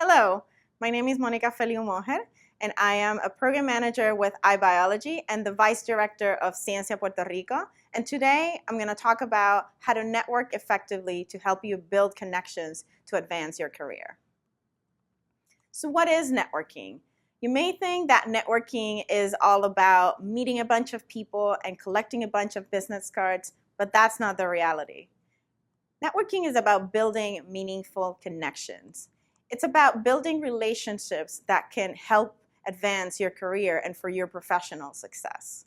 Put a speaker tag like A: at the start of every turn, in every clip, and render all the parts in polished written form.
A: Hello, my name is Feliú-Mójer, and I am a program manager with ibiology and the vice director of Ciencia Puerto Rico. And today I'm going to talk about how to network effectively to help you build connections to advance your career. So what is networking? You may think that networking is all about meeting a bunch of people and collecting a bunch of business cards, but that's not the reality. Networking is about building meaningful connections. It's about building relationships that can help advance your career and for your professional success.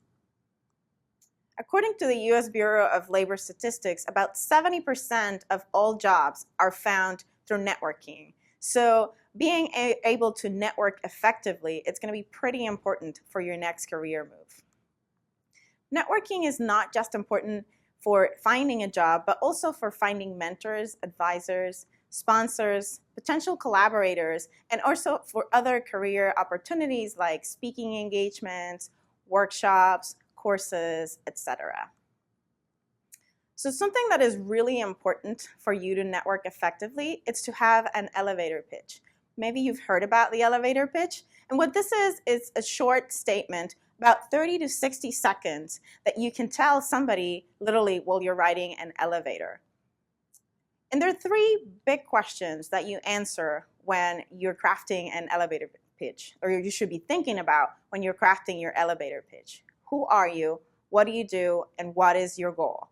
A: According to the U.S. Bureau of Labor Statistics, about 70% of all jobs are found through networking. So being able to network effectively, it's going to be pretty important for your next career move. Networking is not just important for finding a job, but also for finding mentors, advisors, sponsors, potential collaborators, and also for other career opportunities like speaking engagements, workshops, courses, etc. So something that is really important for you to network effectively is to have an elevator pitch. Maybe you've heard about the elevator pitch, and what this is a short statement about 30 to 60 seconds that you can tell somebody literally while you're riding an elevator. And there are three big questions that you answer when you're crafting an elevator pitch, or you should be thinking about when you're crafting your elevator pitch. Who are you? What do you do? And what is your goal?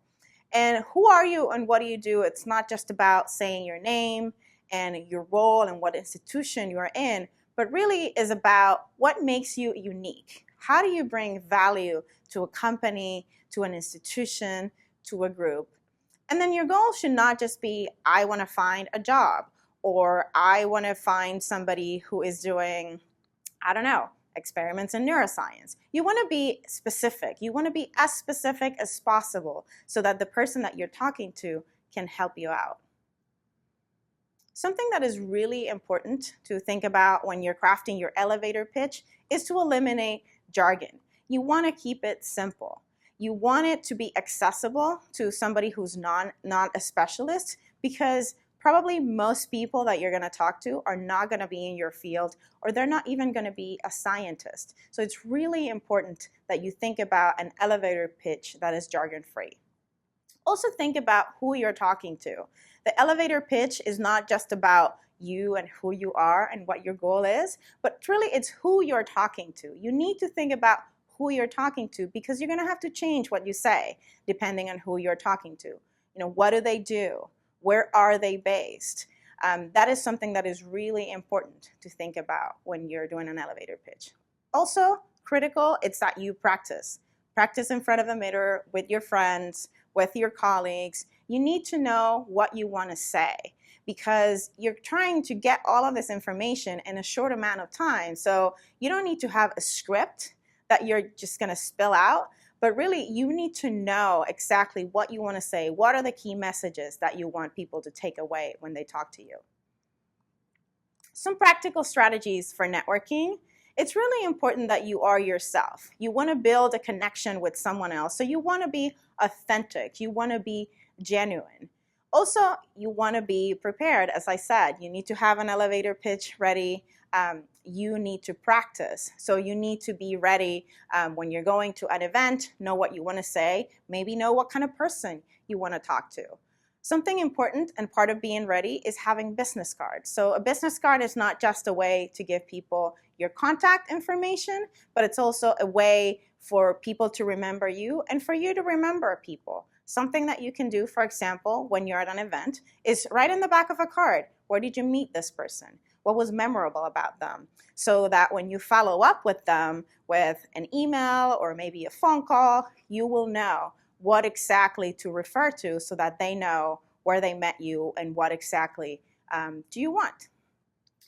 A: And who are you and what do you do? It's not just about saying your name and your role and what institution you are in, but really is about what makes you unique. How do you bring value to a company, to an institution, to a group? And then your goal should not just be, I want to find a job, or I want to find somebody who is doing, I don't know, experiments in neuroscience. You want to be specific. You want to be as specific as possible so that the person that you're talking to can help you out. Something that is really important to think about when you're crafting your elevator pitch is to eliminate jargon. You want to keep it simple. You want it to be accessible to somebody who's not a specialist, because probably most people that you're going to talk to are not going to be in your field, or they're not even going to be a scientist. So it's really important that you think about an elevator pitch that is jargon-free. Also think about who you're talking to. The elevator pitch is not just about you and who you are and what your goal is, but really it's who you're talking to. You need to think about who you're talking to, because you're going to have to change what you say depending on who you're talking to. What do they do? Where are they based? That is something that is really important to think about when you're doing an elevator pitch. Also critical, it's that you practice. Practice in front of a mirror with your friends, with your colleagues. You need to know what you want to say, because you're trying to get all of this information in a short amount of time. So you don't need to have a script that you're just going to spill out, but really you need to know exactly what you want to say. What are the key messages that you want people to take away when they talk to you? Some practical strategies for networking. It's really important that you are yourself. You want to build a connection with someone else, so you want to be authentic. You want to be genuine. Also, you want to be prepared. As I said, you need to have an elevator pitch ready. You need to practice. So you need to be ready when you're going to an event, know what you want to say, maybe know what kind of person you want to talk to. Something important and part of being ready is having business cards. So a business card is not just a way to give people your contact information, but it's also a way for people to remember you and for you to remember people. Something that you can do, for example, when you're at an event, is write in the back of a card, where did you meet this person? What was memorable about them? So that when you follow up with them with an email or maybe a phone call, you will know what exactly to refer to, so that they know where they met you and what exactly do you want.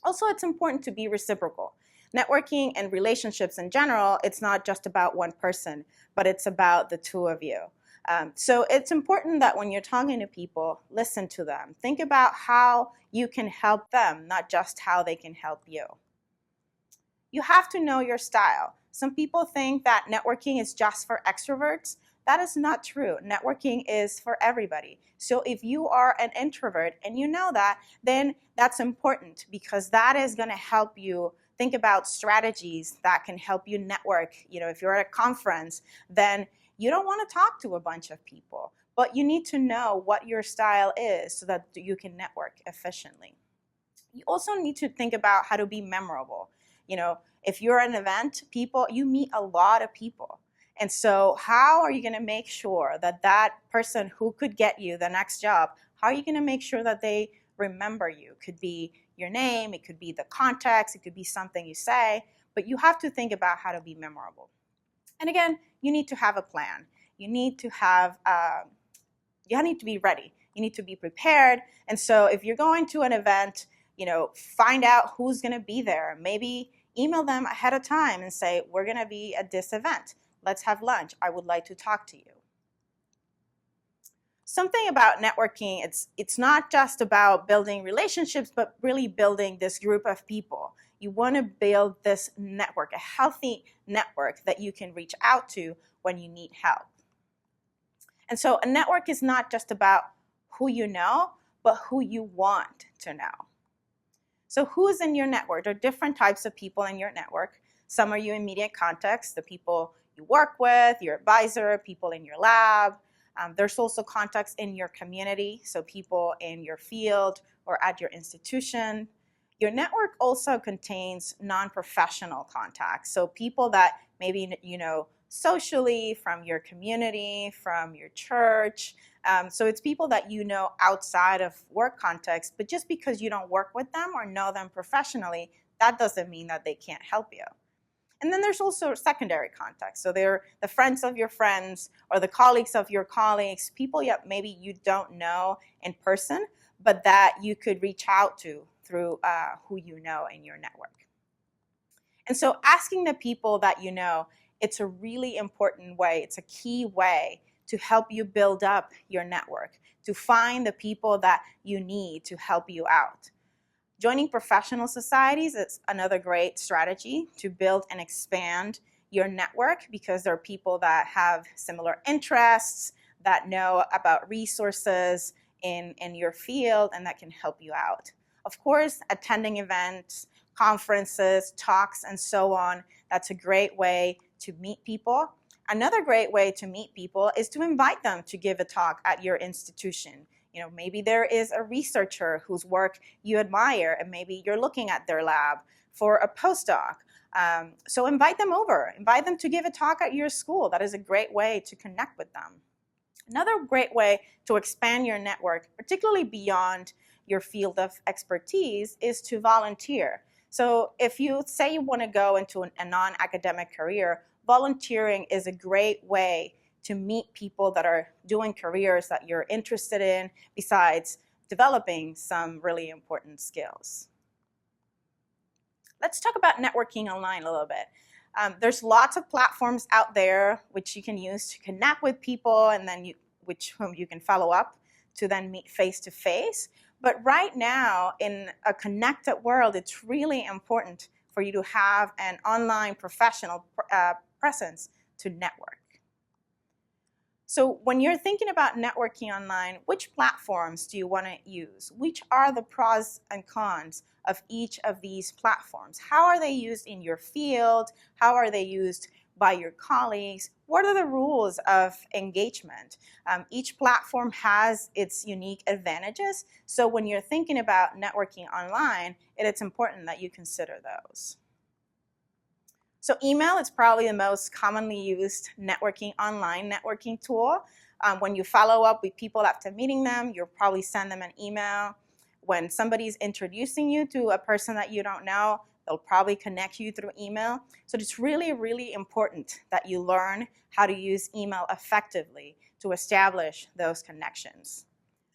A: Also, it's important to be reciprocal. Networking and relationships in general, it's not just about one person, but it's about the two of you. So it's important that when you're talking to people, listen to them. Think about how you can help them, not just how they can help you. You have to know your style. Some people think that networking is just for extroverts. That is not true. Networking is for everybody. So if you are an introvert and you know that, then that's important because that is going to help you think about strategies that can help you network. If you're at a conference, then you don't want to talk to a bunch of people, but you need to know what your style is so that you can network efficiently. You also need to think about how to be memorable. If you're at an event, you meet a lot of people. And so how are you going to make sure that that person who could get you the next job, how are you going to make sure that they remember you? It could be your name, it could be the context, it could be something you say, but you have to think about how to be memorable. And again, you need to have a plan. You need to be ready. You need to be prepared. And so if you're going to an event, find out who's going to be there. Maybe email them ahead of time and say, we're going to be at this event. Let's have lunch. I would like to talk to you. Something about networking, it's not just about building relationships, but really building this group of people. You want to build this network, a healthy network that you can reach out to when you need help. And so a network is not just about who you know, but who you want to know. So who's in your network? There are different types of people in your network. Some are your immediate contacts, the people you work with, your advisor, people in your lab. There's also contacts in your community, so people in your field or at your institution. Your network also contains non-professional contacts, so people that maybe you know socially from your community, from your church. So it's people that you know outside of work context, but just because you don't work with them or know them professionally, that doesn't mean that they can't help you. And then there's also secondary contacts. So they're the friends of your friends or the colleagues of your colleagues, people maybe you don't know in person, but that you could reach out to through who you know in your network. And so asking the people that you know, it's a really important way, it's a key way to help you build up your network, to find the people that you need to help you out. Joining professional societies is another great strategy to build and expand your network because there are people that have similar interests, that know about resources in your field, and that can help you out. Of course, attending events, conferences, talks, and so on, that's a great way to meet people. Another great way to meet people is to invite them to give a talk at your institution. Maybe there is a researcher whose work you admire, and maybe you're looking at their lab for a postdoc. So invite them over. Invite them to give a talk at your school. That is a great way to connect with them. Another great way to expand your network, particularly beyond your field of expertise, is to volunteer. So if you say you want to go into a non-academic career, volunteering is a great way to meet people that are doing careers that you're interested in, besides developing some really important skills. Let's talk about networking online a little bit. There's lots of platforms out there which you can use to connect with people, and then whom you can follow up to then meet face-to-face. But right now, in a connected world, it's really important for you to have an online professional presence to network. So when you're thinking about networking online, which platforms do you want to use? Which are the pros and cons of each of these platforms? How are they used in your field? How are they used by your colleagues? What are the rules of engagement? Each platform has its unique advantages. So when you're thinking about networking online, it's important that you consider those. So email is probably the most commonly used online networking tool. When you follow up with people after meeting them, you'll probably send them an email. When somebody's introducing you to a person that you don't know, they'll probably connect you through email. So it's really, really important that you learn how to use email effectively to establish those connections.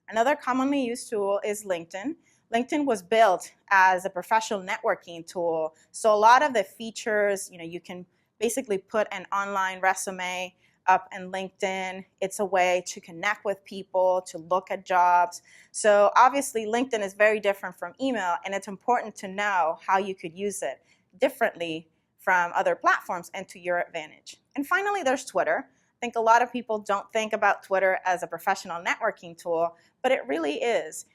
A: Another commonly used tool is LinkedIn. LinkedIn was built as a professional networking tool. So a lot of the features, you can basically put an online resume up in LinkedIn. It's a way to connect with people, to look at jobs. So obviously LinkedIn is very different from email, and it's important to know how you could use it differently from other platforms and to your advantage. And finally, there's Twitter. think a lot of people don't think about Twitter as a professional networking tool, but it really is.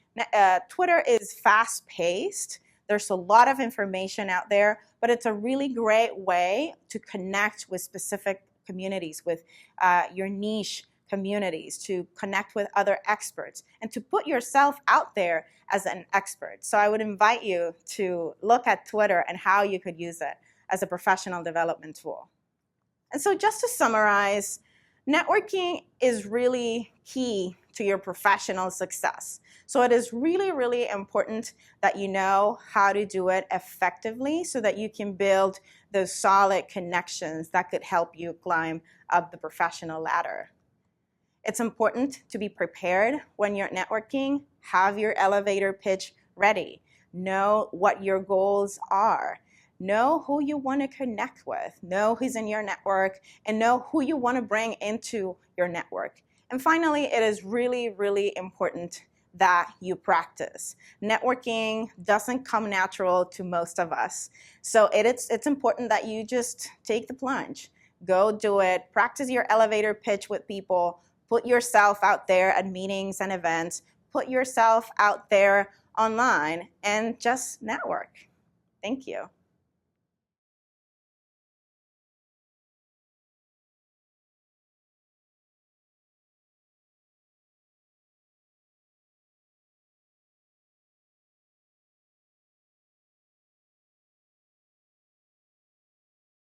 A: Twitter is fast-paced. There's a lot of information out there, but it's a really great way to connect with specific communities, with your niche communities, to connect with other experts, and to put yourself out there as an expert. So I would invite you to look at Twitter and how you could use it as a professional development tool. And so just to summarize, networking is really key to your professional success. So it is really, really important that you know how to do it effectively so that you can build those solid connections that could help you climb up the professional ladder. It's important to be prepared when you're networking. Have your elevator pitch ready. Know what your goals are. Know who you want to connect with. Know who's in your network, and know who you want to bring into your network. And finally, it is really, really important that you practice. Networking doesn't come natural to most of us. So it's important that you just take the plunge. Go do it. Practice your elevator pitch with people. Put yourself out there at meetings and events. Put yourself out there online and just network. Thank you.